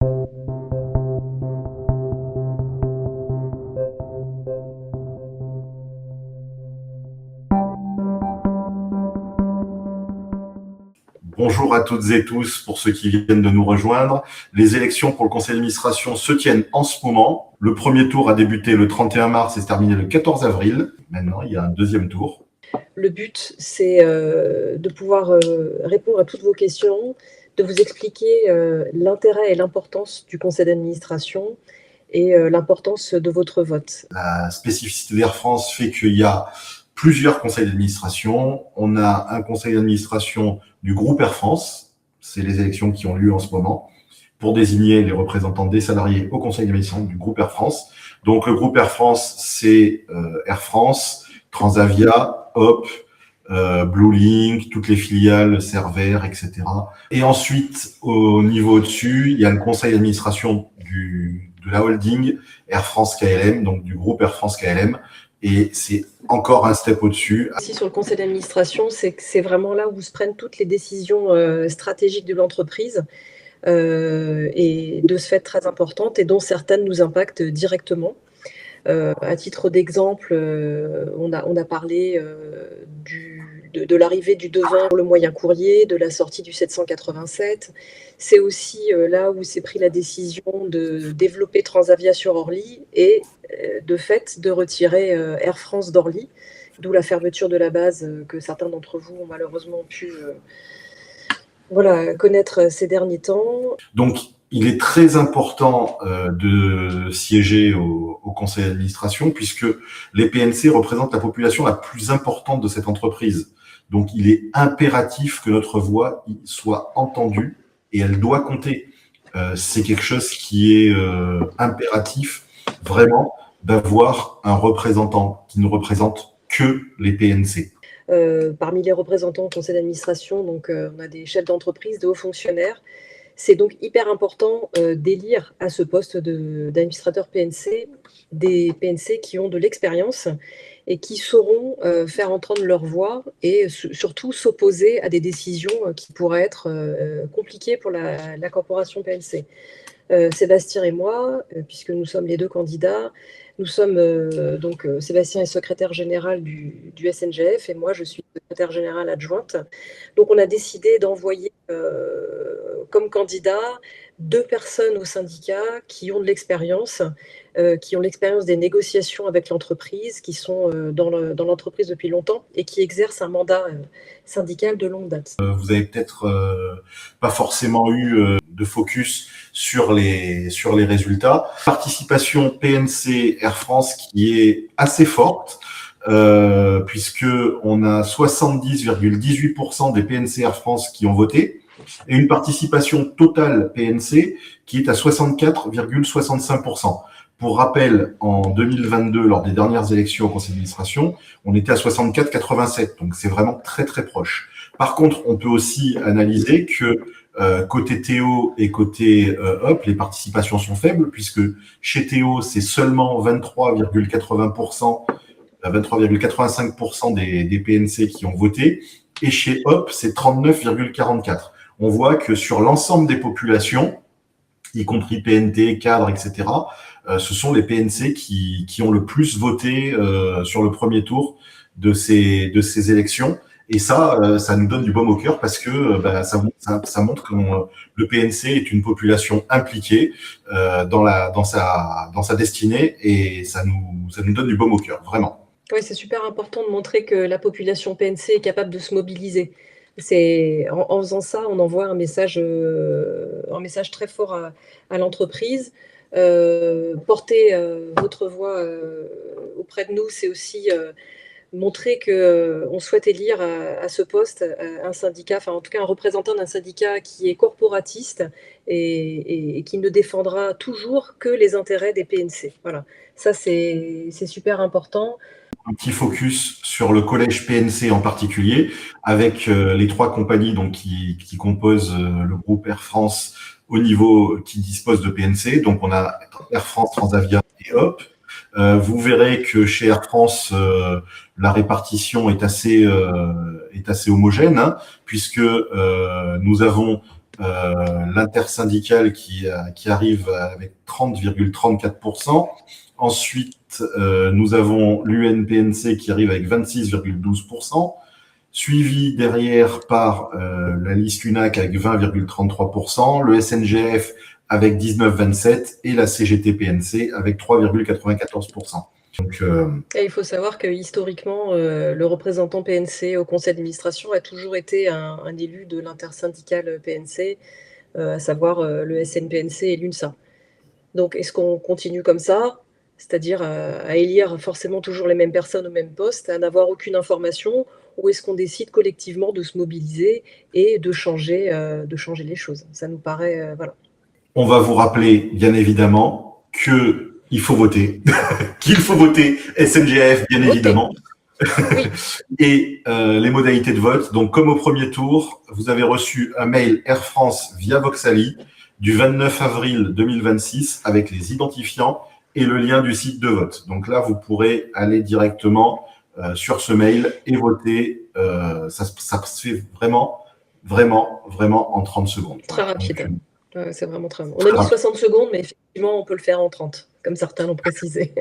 Bonjour à toutes et tous pour ceux qui viennent de nous rejoindre. Les élections pour le conseil d'administration se tiennent en ce moment. Le premier tour a débuté le 31 mars et s'est terminé le 14 avril. Maintenant, il y a un deuxième tour. Le but, c'est de pouvoir répondre à toutes vos questions, de vous expliquer l'intérêt et l'importance du conseil d'administration et l'importance de votre vote. La spécificité d'Air France fait qu'il y a plusieurs conseils d'administration. On a un conseil d'administration du groupe Air France, c'est les élections qui ont lieu en ce moment, pour désigner les représentants des salariés au conseil d'administration du groupe Air France. Donc le groupe Air France, c'est Air France, Transavia, Hop, Bluelink, toutes les filiales, Cervère, etc. Et ensuite, au niveau au-dessus, il y a le conseil d'administration de la holding Air France KLM, donc du groupe Air France KLM, et c'est encore un step au-dessus. Ici, sur le conseil d'administration, c'est vraiment là où se prennent toutes les décisions stratégiques de l'entreprise et de ce fait très importantes et dont certaines nous impactent directement. À titre d'exemple, on a parlé de l'arrivée du devin pour le moyen courrier, de la sortie du 787. C'est aussi là où s'est pris la décision de développer Transavia sur Orly et de fait de retirer Air France d'Orly, d'où la fermeture de la base que certains d'entre vous ont malheureusement pu connaître ces derniers temps. Donc, il est très important de siéger au conseil d'administration puisque les PNC représentent la population la plus importante de cette entreprise. Donc, il est impératif que notre voix soit entendue et elle doit compter. C'est quelque chose qui est impératif, vraiment, d'avoir un représentant qui ne représente que les PNC. Parmi les représentants au conseil d'administration, donc, on a des chefs d'entreprise, des hauts fonctionnaires. C'est donc hyper important d'élire à ce poste d'administrateur PNC des PNC qui ont de l'expérience et qui sauront faire entendre leur voix et surtout s'opposer à des décisions qui pourraient être compliquées pour la corporation PNC. Sébastien et moi, puisque nous sommes les deux candidats, nous sommes donc Sébastien est secrétaire général du SNGF et moi je suis secrétaire générale adjointe. Donc on a décidé d'envoyer comme candidats 2 personnes au syndicat qui ont de l'expérience, qui ont l'expérience des négociations avec l'entreprise, qui sont dans l'entreprise depuis longtemps et qui exercent un mandat syndical de longue date. Vous avez peut-être pas forcément eu de focus sur les résultats. Participation PNC Air France qui est assez forte, puisque on a 70,18% des PNC Air France qui ont voté et une participation totale PNC qui est à 64,65%. Pour rappel, en 2022, lors des dernières élections au conseil d'administration, on était à 64,87, donc c'est vraiment très très proche. Par contre, on peut aussi analyser que côté Théo et côté Hop, les participations sont faibles, puisque chez Théo, c'est seulement 23,80%, 23,85% des PNC qui ont voté, et chez Hop, c'est 39,44%. On voit que sur l'ensemble des populations, y compris PNT, cadres, etc., ce sont les PNC qui ont le plus voté sur le premier tour de ces élections. Et ça nous donne du baume au cœur parce que ça montre que le PNC est une population impliquée dans sa destinée et ça nous donne du baume au cœur, vraiment. Oui, c'est super important de montrer que la population PNC est capable de se mobiliser. En faisant ça, on envoie un message très fort à l'entreprise. Porter votre voix auprès de nous, c'est aussi montrer qu'on souhaite élire à ce poste un syndicat, enfin en tout cas un représentant d'un syndicat qui est corporatiste et qui ne défendra toujours que les intérêts des PNC. Voilà, ça c'est super important. Un petit focus sur le collège PNC en particulier, avec les 3 compagnies donc qui composent le groupe Air France au niveau qui dispose de PNC. Donc on a Air France, Transavia et Hop. Vous verrez que chez Air France, la répartition est assez homogène, hein, puisque nous avons l'intersyndicale qui arrive avec 30,34%. Ensuite, nous avons l'UNPNC qui arrive avec 26,12%, suivi derrière par la liste UNAC avec 20,33%, le SNGF avec 19,27% et la CGT-PNC avec 3,94%. Donc, Et il faut savoir que historiquement, le représentant PNC au conseil d'administration a toujours été un élu de l'intersyndicale PNC, à savoir le SNPNC et l'UNSA. Donc, est-ce qu'on continue comme ça, c'est-à-dire à élire forcément toujours les mêmes personnes au même poste, à n'avoir aucune information, ou est-ce qu'on décide collectivement de se mobiliser et de changer les choses? Ça nous paraît, voilà. On va vous rappeler, bien évidemment, qu'il faut voter, qu'il faut voter SNGF, bien évidemment. Oui. Et les modalités de vote. Donc, comme au premier tour, vous avez reçu un mail Air France via Voxali du 29 avril 2026 avec les identifiants et le lien du site de vote. Donc là, vous pourrez aller directement sur ce mail et voter. Ça se fait vraiment en 30 secondes. Très rapide. Donc, c'est vraiment très rapide. On a mis 60 secondes, mais effectivement, on peut le faire en 30, comme certains l'ont précisé.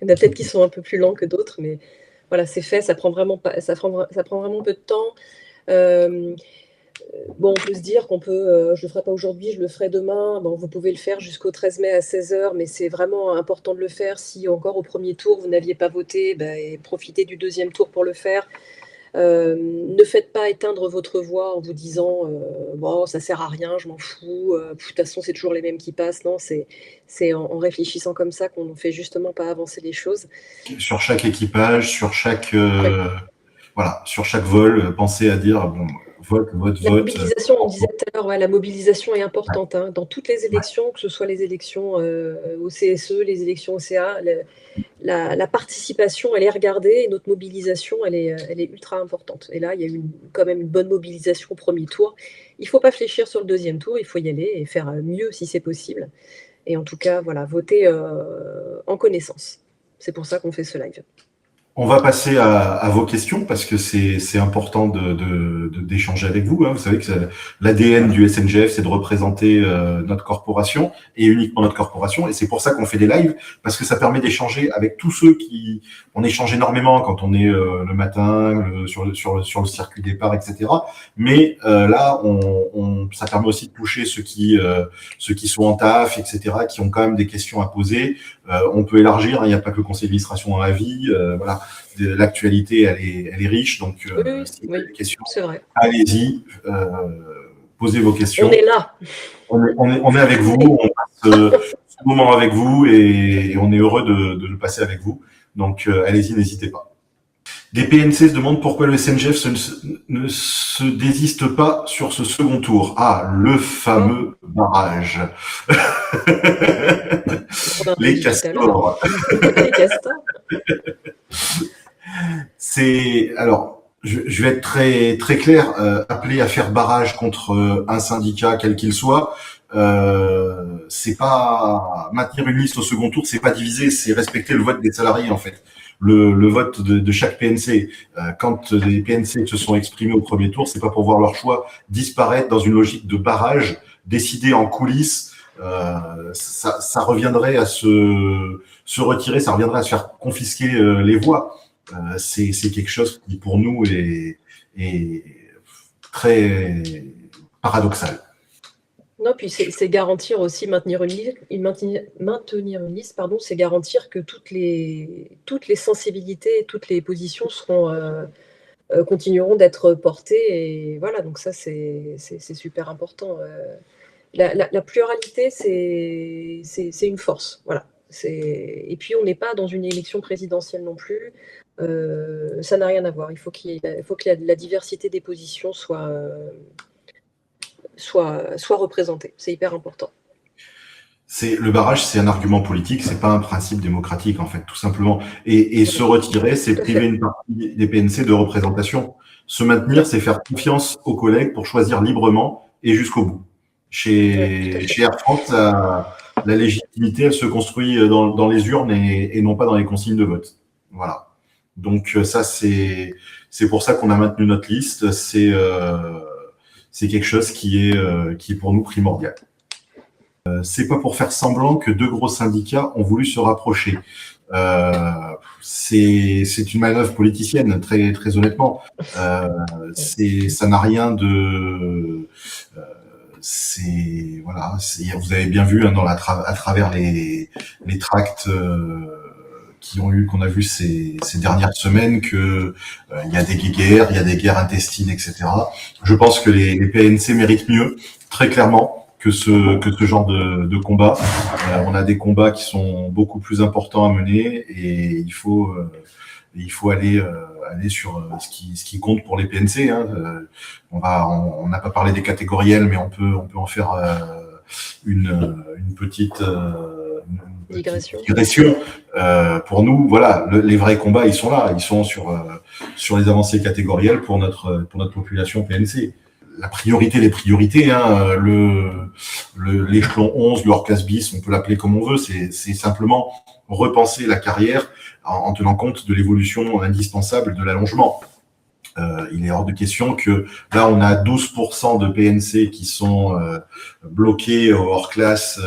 Il y en a peut-être qui sont un peu plus lents que d'autres, mais voilà, c'est fait. Ça prend vraiment peu de temps. Bon, on peut se dire qu'on peut, je ne le ferai pas aujourd'hui, je le ferai demain. Bon, vous pouvez le faire jusqu'au 13 mai à 16h, mais c'est vraiment important de le faire. Si encore au premier tour, vous n'aviez pas voté, profitez du deuxième tour pour le faire. Ne faites pas éteindre votre voix en vous disant bon, ça sert à rien, je m'en fous, de toute façon c'est toujours les mêmes qui passent. Non, c'est en réfléchissant comme ça qu'on ne fait justement pas avancer les choses. Sur chaque équipage, sur chaque voilà, sur chaque vol, pensez à dire bon, vote. La mobilisation, on disait tout à l'heure, la mobilisation est importante hein, dans toutes les élections, que ce soit les élections au CSE, les élections au CA. La participation, elle est regardée et notre mobilisation, elle est ultra importante. Et là, il y a eu quand même une bonne mobilisation au premier tour. Il ne faut pas fléchir sur le deuxième tour, il faut y aller et faire mieux si c'est possible. Et en tout cas, voilà, voter en connaissance. C'est pour ça qu'on fait ce live. On va passer à vos questions parce que c'est important d'échanger avec vous. Hein. Vous savez que l'ADN du SNGF, c'est de représenter notre corporation et uniquement notre corporation. Et c'est pour ça qu'on fait des lives, parce que ça permet d'échanger avec tous ceux qui... On échange énormément quand on est le matin, sur le circuit départ, etc. Mais là, ça permet aussi de toucher ceux qui sont en taf, etc., qui ont quand même des questions à poser. On peut élargir, hein, il n'y a pas que le conseil d'administration dans la vie. Voilà. L'actualité, elle est riche, donc si vous avez des questions, allez-y, posez vos questions. On est là. On est avec vous, on passe ce moment avec vous et on est heureux de le passer avec vous. Donc allez-y, n'hésitez pas. Des PNC se demandent pourquoi le SNGF ne se désiste pas sur ce second tour. Ah, le fameux barrage. Les castors. Les castors. Alors, je vais être très très clair. Appeler à faire barrage contre un syndicat quel qu'il soit, c'est pas maintenir une liste au second tour, c'est pas diviser, c'est respecter le vote des salariés en fait. Le vote de chaque PNC. Quand les PNC se sont exprimés au premier tour, c'est pas pour voir leur choix disparaître dans une logique de barrage décidé en coulisses. Ça reviendrait à se retirer, ça reviendrait à se faire confisquer les voix. C'est quelque chose qui pour nous est très paradoxal. Non, puis c'est garantir aussi maintenir une liste, pardon, c'est garantir que toutes les sensibilités, toutes les positions continueront d'être portées. Et voilà, donc ça c'est super important. La pluralité, c'est une force, voilà. Et puis on n'est pas dans une élection présidentielle non plus. Ça n'a rien à voir. Il faut que la diversité des positions soit représentée. C'est hyper important. Le barrage, c'est un argument politique, c'est pas un principe démocratique en fait, tout simplement. Et se retirer, c'est priver une partie des PNC de représentation. Se maintenir, c'est faire confiance aux collègues pour choisir librement et jusqu'au bout. Chez Air France, la légitimité, elle se construit dans les urnes et non pas dans les consignes de vote. Voilà. Donc ça, c'est pour ça qu'on a maintenu notre liste. c'est quelque chose qui est pour nous primordial. C'est pas pour faire semblant que deux gros syndicats ont voulu se rapprocher. C'est une manœuvre politicienne, très, très honnêtement. Ça n'a rien de... voilà, vous avez bien vu hein, à travers les tracts qu'on a vu ces dernières semaines que il y a des guerres, il y a des guerres intestines, etc. Je pense que les PNC méritent mieux, très clairement, que ce genre de combat. On a des combats qui sont beaucoup plus importants à mener et il faut aller sur ce qui compte pour les PNC. Hein. On n'a pas parlé des catégoriels, mais on peut en faire une petite digression. Pour nous, voilà, les vrais combats, ils sont là, ils sont sur les avancées catégorielles pour notre population PNC. La priorité des priorités, hein, l'échelon 11, le hors-classe bis, on peut l'appeler comme on veut, c'est simplement repenser la carrière en tenant compte de l'évolution indispensable de l'allongement. Il est hors de question que là, on a 12% de PNC qui sont bloqués hors classe,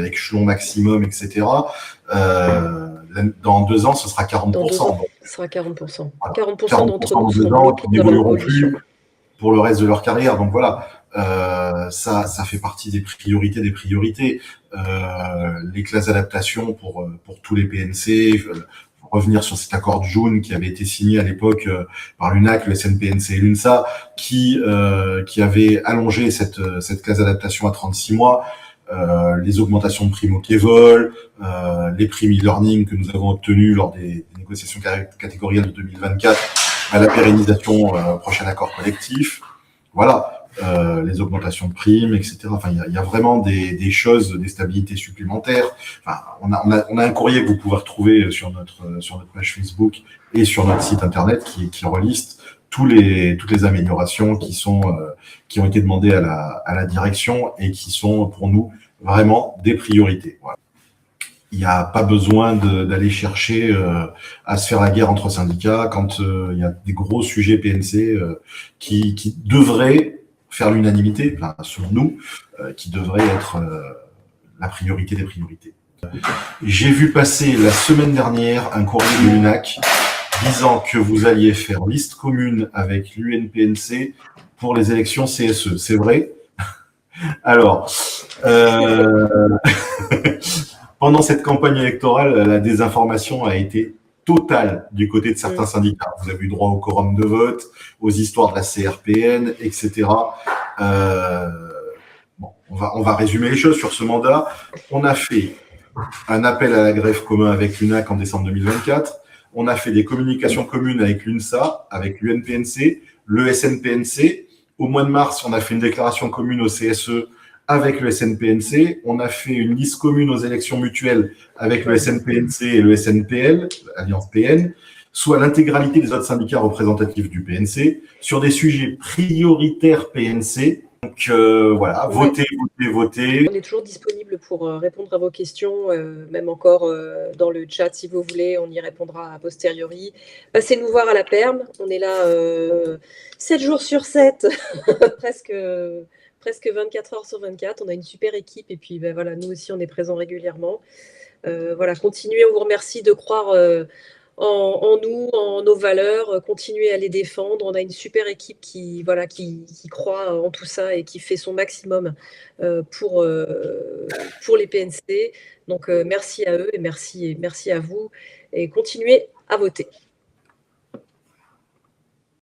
échelon maximum, etc. Dans 2 ans, ce sera 40%. Dans 2 ans, ce sera 40%. Voilà. 40% d'entre nous seront bloqués qui n'évolueront plus pour le reste de leur carrière. Donc voilà, ça fait partie des priorités. Les classes d'adaptation pour tous les PNC, revenir sur cet accord de June qui avait été signé à l'époque par l'UNAC, le SNPNC et l'UNSA, qui avait allongé cette classe d'adaptation à 36 mois, les augmentations de primes au Kévol, les primes e-learning que nous avons obtenues lors des négociations catégorielles de 2024, à la pérennisation prochain accord collectif. Voilà. Les augmentations de primes, etc. Enfin, il y a vraiment des choses, des stabilités supplémentaires. Enfin, on a un courrier que vous pouvez retrouver sur notre page Facebook et sur notre site internet qui reliste toutes les améliorations qui ont été demandées à la direction et qui sont pour nous vraiment des priorités. Voilà. Il n'y a pas besoin d'aller chercher à se faire la guerre entre syndicats quand il y a des gros sujets PNC qui devraient faire l'unanimité, enfin, selon nous, qui devrait être la priorité des priorités. J'ai vu passer la semaine dernière un courrier de l'UNAC disant que vous alliez faire liste commune avec l'UNPNC pour les élections CSE. C'est vrai? Alors, pendant cette campagne électorale, la désinformation a été totale du côté de certains syndicats. Vous avez eu droit au quorum de vote, aux histoires de la CRPN, etc. Bon, on va résumer les choses sur ce mandat. On a fait un appel à la grève commun avec l'UNAC en décembre 2024. On a fait des communications communes avec l'UNSA, avec l'UNPNC, le SNPNC. Au mois de mars, on a fait une déclaration commune au CSE avec le SNPNC. On a fait une liste commune aux élections mutuelles avec le SNPNC et le SNPL, Alliance PN, soit l'intégralité des autres syndicats représentatifs du PNC, sur des sujets prioritaires PNC. Donc voilà, votez. On est toujours disponible pour répondre à vos questions, même encore dans le chat si vous voulez, on y répondra a posteriori. Passez nous voir à la Perm, on est là 7 jours sur 7, presque 24 heures sur 24. On a une super équipe et puis ben, voilà, nous aussi on est présents régulièrement. Voilà, continuez, on vous remercie de croire en nous, en nos valeurs, continuer à les défendre. On a une super équipe qui croit en tout ça et qui fait son maximum pour les PNC. Donc merci à eux et merci à vous et continuez à voter.